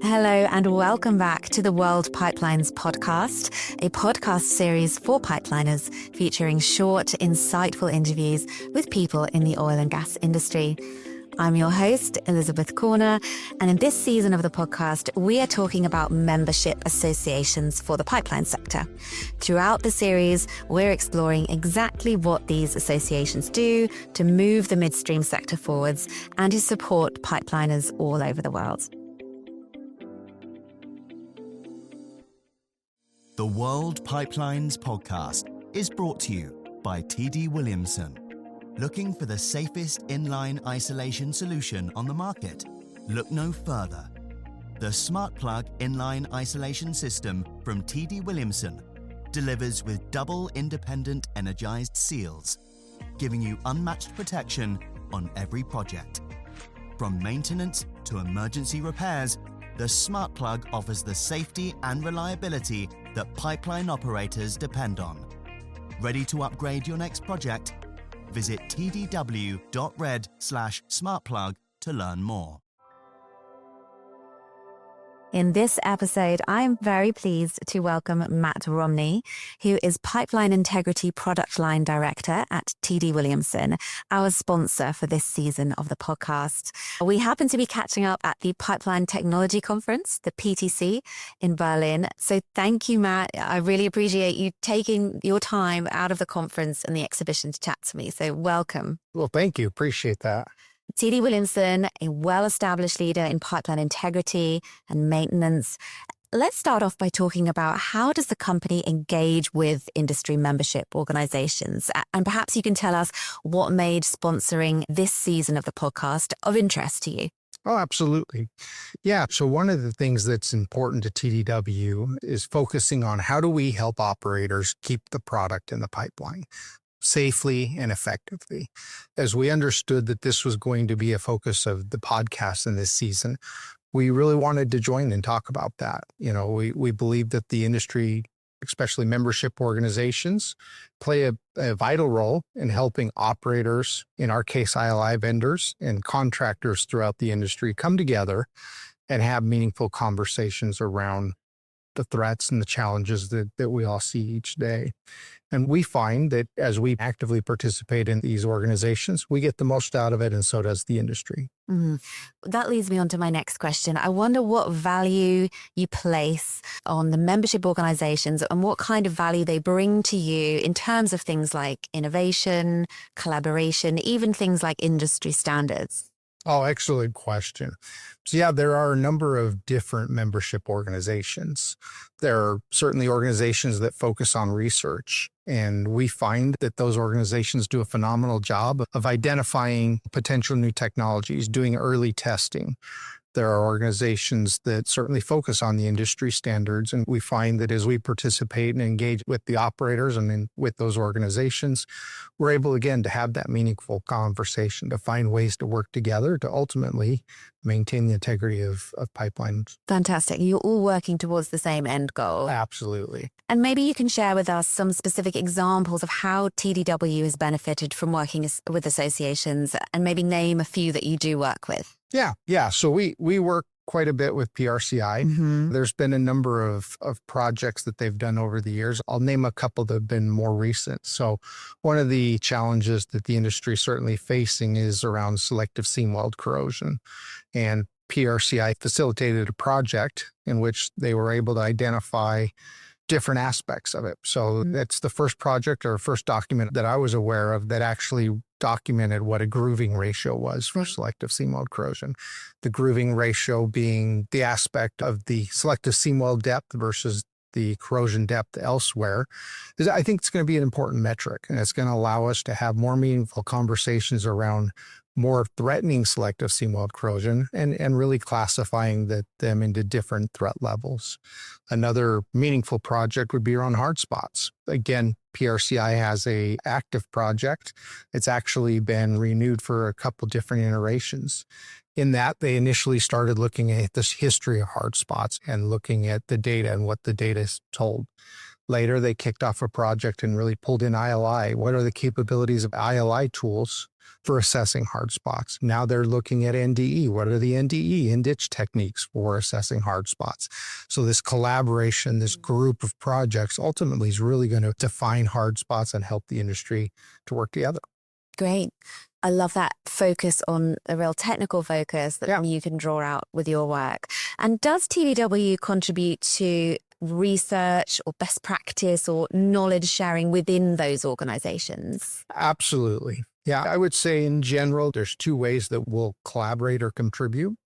Hello and welcome back to the World Pipelines podcast, a podcast series for pipeliners featuring short, insightful interviews with people in the oil and gas industry. I'm your host, Elizabeth Corner, and in this season of the podcast, we are talking about membership associations for the pipeline sector. Throughout the series, we're exploring exactly what these associations do to move the midstream sector forwards and to support pipeliners all over the world. The World Pipelines podcast is brought to you by TD Williamson. Looking for the safest inline isolation solution on the market? Look no further. The SmartPlug inline isolation system from TD Williamson delivers with double independent energized seals, giving you unmatched protection on every project. From maintenance to emergency repairs, the SmartPlug offers the safety and reliability that pipeline operators depend on. Ready to upgrade your next project? Visit tdw.red/smartplug to learn more. In this episode, I'm very pleased to welcome Matt Romney, who is Pipeline Integrity Product Line Director at TD Williamson, our sponsor for this season of the podcast. We happen to be catching up at the Pipeline Technology Conference, the PTC, in Berlin. So thank you, Matt. I really appreciate you taking your time out of the conference and the exhibition to chat to me. So welcome. Well, thank you. Appreciate that. TD Williamson, a well-established leader in pipeline integrity and maintenance. Let's start off by talking about how does the company engage with industry membership organizations? And perhaps you can tell us what made sponsoring this season of the podcast of interest to you. Oh, absolutely. Yeah. So one of the things that's important to TDW is focusing on how do we help operators keep the product in the pipeline safely and effectively. As we understood that this was going to be a focus of the podcast in this season, we really wanted to join and talk about that. You know, we believe that the industry, especially membership organizations, play a vital role in helping operators, in our case, ILI vendors and contractors throughout the industry, come together and have meaningful conversations around the threats and the challenges that we all see each day. And we find that as we actively participate in these organizations, we get the most out of it, and so does the industry. Mm-hmm. That leads me on to my next question. I wonder what value you place on the membership organizations and what kind of value they bring to you in terms of things like innovation, collaboration, even things like industry standards. Oh, excellent question. So yeah, there are a number of different membership organizations. There are certainly organizations that focus on research, and we find that those organizations do a phenomenal job of identifying potential new technologies, doing early testing. There are organizations that certainly focus on the industry standards, and we find that as we participate and engage with the operators and with those organizations, we're able, again, to have that meaningful conversation, to find ways to work together to ultimately maintain the integrity of pipelines. Fantastic. You're all working towards the same end goal. Absolutely. And maybe you can share with us some specific examples of how TDW has benefited from working with associations and maybe name a few that you do work with. Yeah. So we work quite a bit with PRCI. Mm-hmm. There's been a number of projects that they've done over the years. I'll name a couple that have been more recent. So one of the challenges that the industry is certainly facing is around selective seam weld corrosion. And PRCI facilitated a project in which they were able to identify different aspects of it. So that's the first project or first document that I was aware of that actually documented what a grooving ratio was for selective seam weld corrosion. The grooving ratio being the aspect of the selective seam weld depth versus the corrosion depth elsewhere. I think it's going to be an important metric, and it's going to allow us to have more meaningful conversations around more threatening selective seam weld corrosion and really classifying them into different threat levels. Another meaningful project would be around hard spots. Again, PRCI has an active project. It's actually been renewed for a couple different iterations. In that, they initially started looking at this history of hard spots and looking at the data and what the data told. Later, they kicked off a project and really pulled in ILI. What are the capabilities of ILI tools for assessing hard spots? Now they're looking at NDE. What are the NDE, in-ditch techniques for assessing hard spots? So this collaboration, this group of projects ultimately is really going to define hard spots and help the industry to work together. Great. I love that focus on a real technical focus that you can draw out with your work. And does TDW contribute to research or best practice or knowledge sharing within those organizations? Absolutely. Yeah, I would say in general, there's two ways that we'll collaborate or contribute.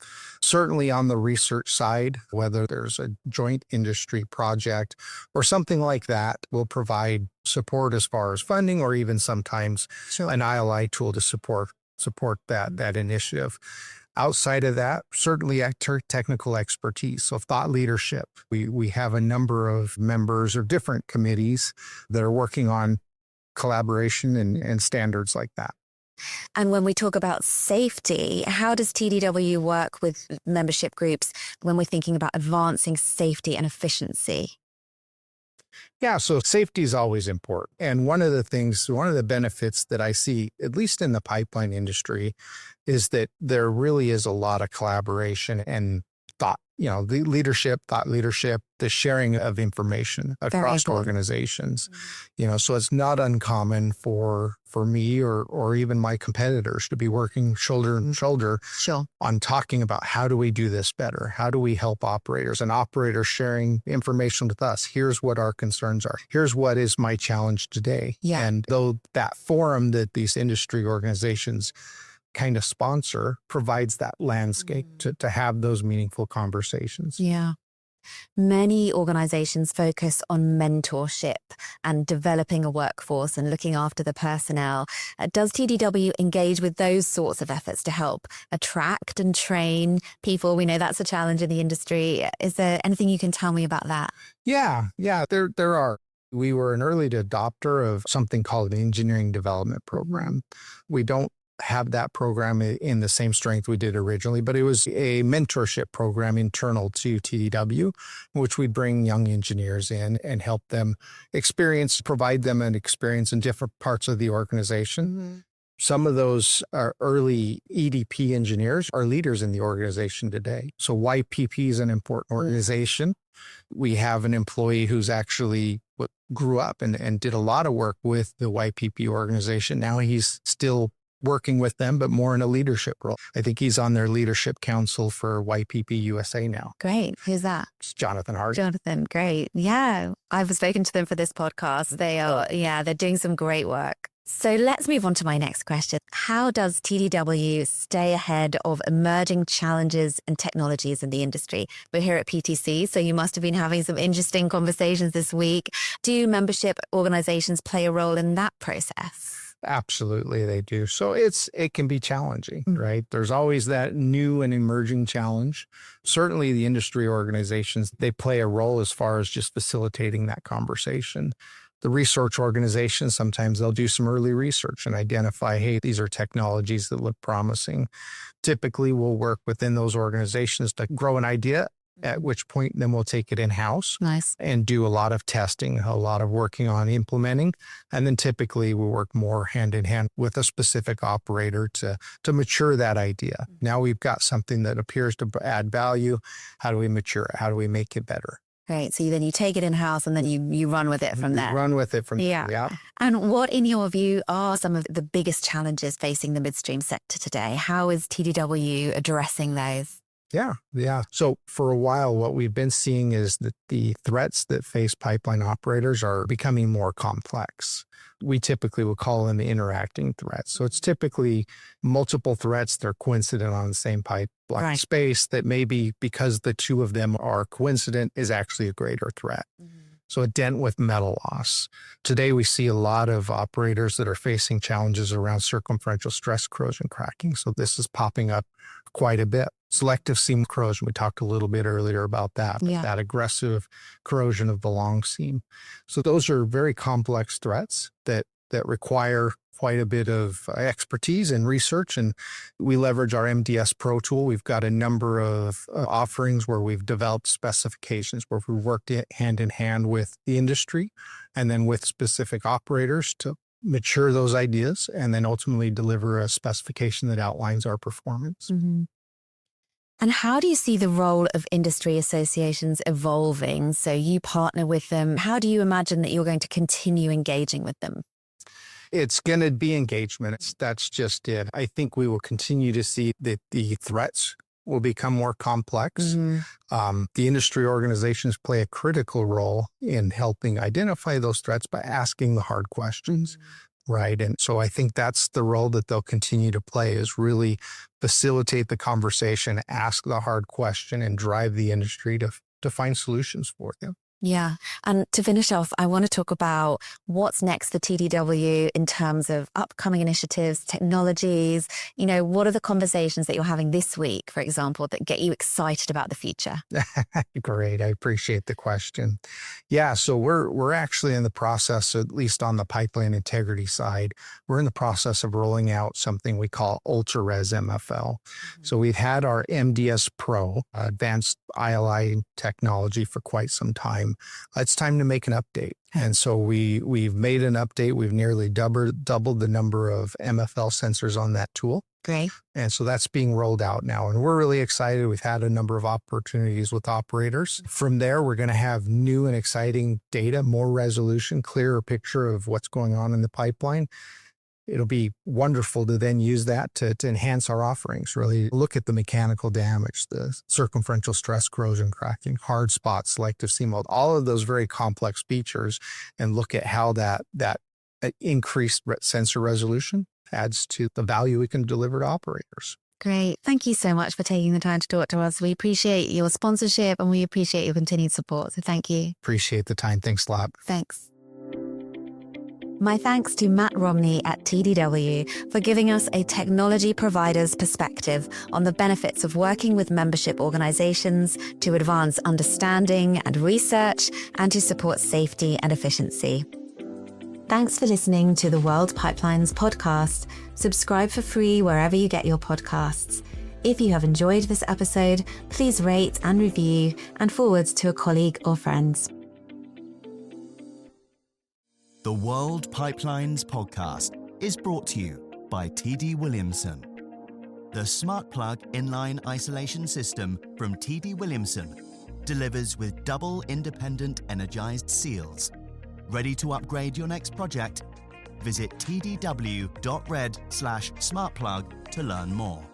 Certainly on the research side, whether there's a joint industry project or something like that, we'll provide support as far as funding or even sometimes an ILI tool to support that initiative. Outside of that, certainly technical expertise. So thought leadership. We have a number of members of different committees that are working on collaboration and standards like that. And when we talk about safety, how does TDW work with membership groups when we're thinking about advancing safety and efficiency? Yeah, so safety is always important. And one of the benefits that I see, at least in the pipeline industry, is that there really is a lot of collaboration and thought, the thought leadership, the sharing of information across organizations. So it's not uncommon for me or even my competitors to be working shoulder to shoulder on talking about how do we do this better? How do we help operators, and operators sharing information with us? Here's what our concerns are. Here's what is my challenge today. Yeah. And though that forum that these industry organizations kind of sponsor provides that landscape to have those meaningful conversations. Yeah. Many organizations focus on mentorship and developing a workforce and looking after the personnel. Does TDW engage with those sorts of efforts to help attract and train people? We know that's a challenge in the industry. Is there anything you can tell me about that? Yeah, there are. We were an early adopter of something called an engineering development program. We don't have that program in the same strength we did originally, but it was a mentorship program internal to TDW, in which we bring young engineers in and help them provide them an experience in different parts of the organization. Some of those early EDP engineers are leaders in the organization today. So YPP is an important organization. We have an employee who's actually grew up and did a lot of work with the YPP organization. Now he's still working with them, but more in a leadership role. I think he's on their leadership council for YPP USA now. Great. Who's that? It's Jonathan Hart. Jonathan, great. Yeah, I've spoken to them for this podcast. They're doing some great work. So let's move on to my next question. How does TDW stay ahead of emerging challenges and technologies in the industry? We're here at PTC, so you must have been having some interesting conversations this week. Do membership organizations play a role in that process? Absolutely, they do. So it can be challenging, right? There's always that new and emerging challenge. Certainly the industry organizations, they play a role as far as just facilitating that conversation. The research organizations, sometimes they'll do some early research and identify, hey, these are technologies that look promising. Typically, we'll work within those organizations to grow an idea, at which point then we'll take it in-house. Nice. And do a lot of testing, a lot of working on implementing. And then typically we work more hand in hand with a specific operator to mature that idea. Now we've got something that appears to add value. How do we mature it? How do we make it better? Great. So then you take it in-house and then you run with it from there. Run with it from there. Yeah. And what, in your view, are some of the biggest challenges facing the midstream sector today? How is TDW addressing those? Yeah. So for a while, what we've been seeing is that the threats that face pipeline operators are becoming more complex. We typically will call them interacting threats. So it's typically multiple threats. They're coincident on the same pipeline space that maybe because the two of them are coincident is actually a greater threat. So a dent with metal loss. Today, we see a lot of operators that are facing challenges around circumferential stress corrosion cracking. So this is popping up quite a bit. Selective seam corrosion, we talked a little bit earlier about that, that aggressive corrosion of the long seam. So those are very complex threats that that require quite a bit of expertise and research. And we leverage our MDS Pro tool. We've got a number of offerings where we've developed specifications where we've worked hand in hand with the industry and then with specific operators to mature those ideas and then ultimately deliver a specification that outlines our performance. Mm-hmm. And how do you see the role of industry associations evolving? So you partner with them. How do you imagine that you're going to continue engaging with them? It's going to be engagement. That's just it. I think we will continue to see that the threats will become more complex. Mm-hmm. The industry organizations play a critical role in helping identify those threats by asking the hard questions. Mm-hmm. Right. And so I think that's the role that they'll continue to play is really facilitate the conversation, ask the hard question, and drive the industry to find solutions for them. Yeah. And to finish off, I want to talk about what's next for TDW in terms of upcoming initiatives, technologies. What are the conversations that you're having this week, for example, that get you excited about the future? Great. I appreciate the question. Yeah. So we're actually in the process, at least on the pipeline integrity side, we're in the process of rolling out something we call UltraRes MFL. Mm-hmm. So we've had our MDS Pro, advanced ILI technology for quite some time. It's time to make an update. And so we've made an update. We've nearly doubled the number of MFL sensors on that tool. Great. And so that's being rolled out now. And we're really excited. We've had a number of opportunities with operators. From there, we're going to have new and exciting data, more resolution, clearer picture of what's going on in the pipeline. It'll be wonderful to then use that to enhance our offerings, really look at the mechanical damage, the circumferential stress, corrosion, cracking, hard spots, selective seam weld, all of those very complex features, and look at how that increased sensor resolution adds to the value we can deliver to operators. Great. Thank you so much for taking the time to talk to us. We appreciate your sponsorship and we appreciate your continued support. So thank you. Appreciate the time. Thanks a lot. Thanks. My thanks to Matt Romney at TDW for giving us a technology provider's perspective on the benefits of working with membership organizations to advance understanding and research and to support safety and efficiency. Thanks for listening to the World Pipelines podcast. Subscribe for free wherever you get your podcasts. If you have enjoyed this episode, please rate and review and forward to a colleague or friends. The World Pipelines podcast is brought to you by TD Williamson. The Smart Plug inline isolation system from TD Williamson delivers with double independent energized seals. Ready to upgrade your next project? Visit tdw.red/smartplug to learn more.